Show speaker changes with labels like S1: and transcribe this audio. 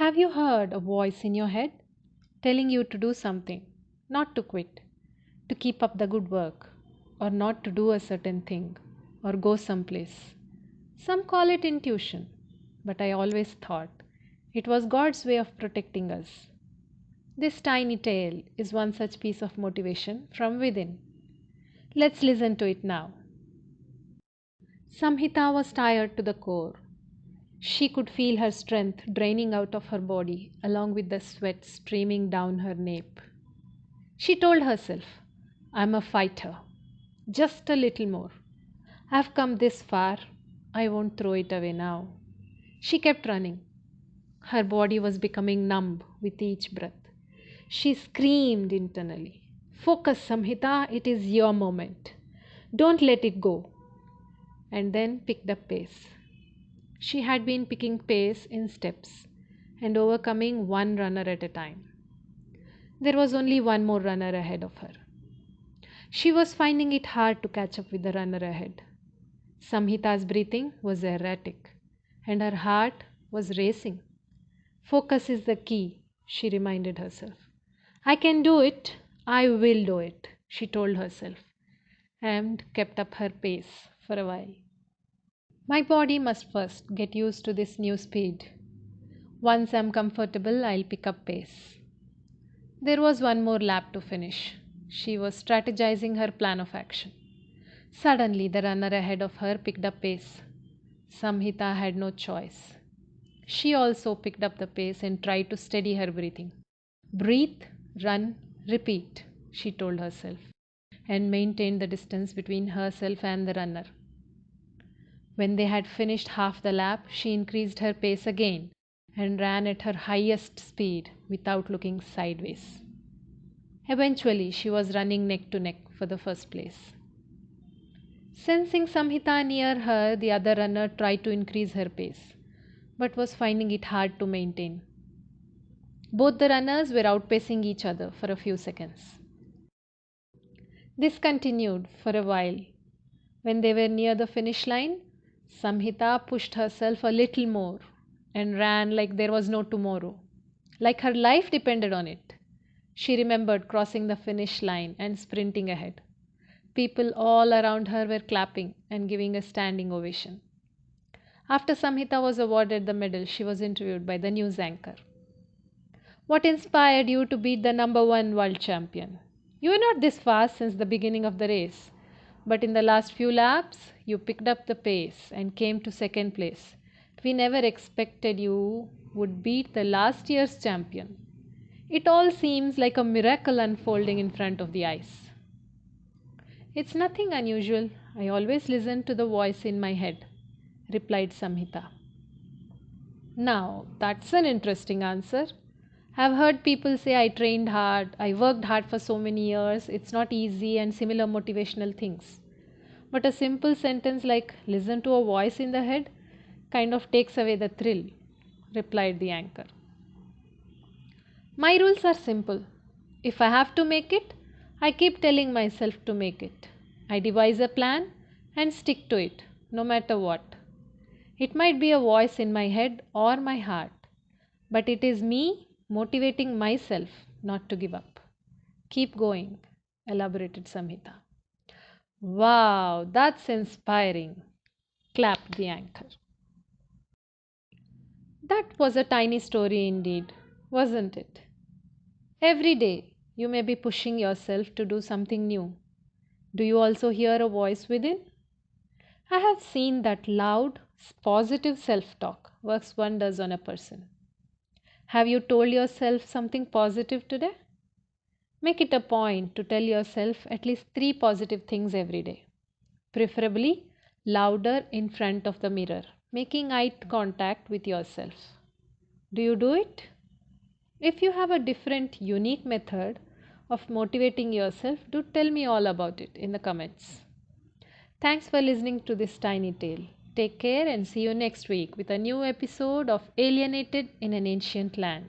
S1: Have you heard a voice in your head telling you to do something, not to quit, to keep up the good work, or not to do a certain thing, or go someplace? Some call it intuition, but I always thought it was God's way of protecting us. This tiny tale is one such piece of motivation from within. Let's listen to it now. Samhita was tired to the core. She could feel her strength draining out of her body, along with the sweat streaming down her nape. She told herself, I'm a fighter. Just a little more. I've come this far. I won't throw it away now. She kept running. Her body was becoming numb with each breath. She screamed internally, Focus, Samhita, it is your moment. Don't let it go. And then picked up pace. She had been picking pace in steps and overcoming one runner at a time. There was only one more runner ahead of her. She was finding it hard to catch up with the runner ahead. Samhita's breathing was erratic and her heart was racing. Focus is the key, she reminded herself. I can do it. I will do it, she told herself and kept up her pace for a while. My body must first get used to this new speed. Once I'm comfortable, I'll pick up pace. There was one more lap to finish. She was strategizing her plan of action. Suddenly, the runner ahead of her picked up pace. Samhita had no choice. She also picked up the pace and tried to steady her breathing. Breathe, run, repeat, she told herself, and maintained the distance between herself and the runner. When they had finished half the lap, she increased her pace again and ran at her highest speed without looking sideways. Eventually, she was running neck to neck for the first place. Sensing Samhita near her, the other runner tried to increase her pace, but was finding it hard to maintain. Both the runners were outpacing each other for a few seconds. This continued for a while. When they were near the finish line, Samhita pushed herself a little more and ran like there was no tomorrow, like her life depended on it. She remembered crossing the finish line and sprinting ahead. People all around her were clapping and giving a standing ovation. After Samhita was awarded the medal, she was interviewed by the news anchor. What inspired you to beat the number one world champion? You were not this fast since the beginning of the race, but in the last few laps, you picked up the pace and came to second place. We never expected you would beat the last year's champion. It all seems like a miracle unfolding in front of the eyes. It's nothing unusual. I always listen to the voice in my head, replied Samhita. Now, that's an interesting answer. I've heard people say I trained hard, I worked hard for so many years, it's not easy, and similar motivational things. But a simple sentence like listen to a voice in the head kind of takes away the thrill, replied the anchor. My rules are simple. If I have to make it, I keep telling myself to make it. I devise a plan and stick to it, no matter what. It might be a voice in my head or my heart, but it is me motivating myself not to give up. Keep going, elaborated Samhita. Wow, that's inspiring, clapped the anchor. That was a tiny story indeed, wasn't it? Every day, you may be pushing yourself to do something new. Do you also hear a voice within? I have seen that loud, positive self talk works wonders on a person. Have you told yourself something positive today? Make it a point to tell yourself at least 3 positive things every day, preferably louder in front of the mirror, making eye contact with yourself. Do you do it? If you have a different, unique method of motivating yourself, do tell me all about it in the comments. Thanks for listening to this tiny tale. Take care and see you next week with a new episode of Alienated in an Ancient Land.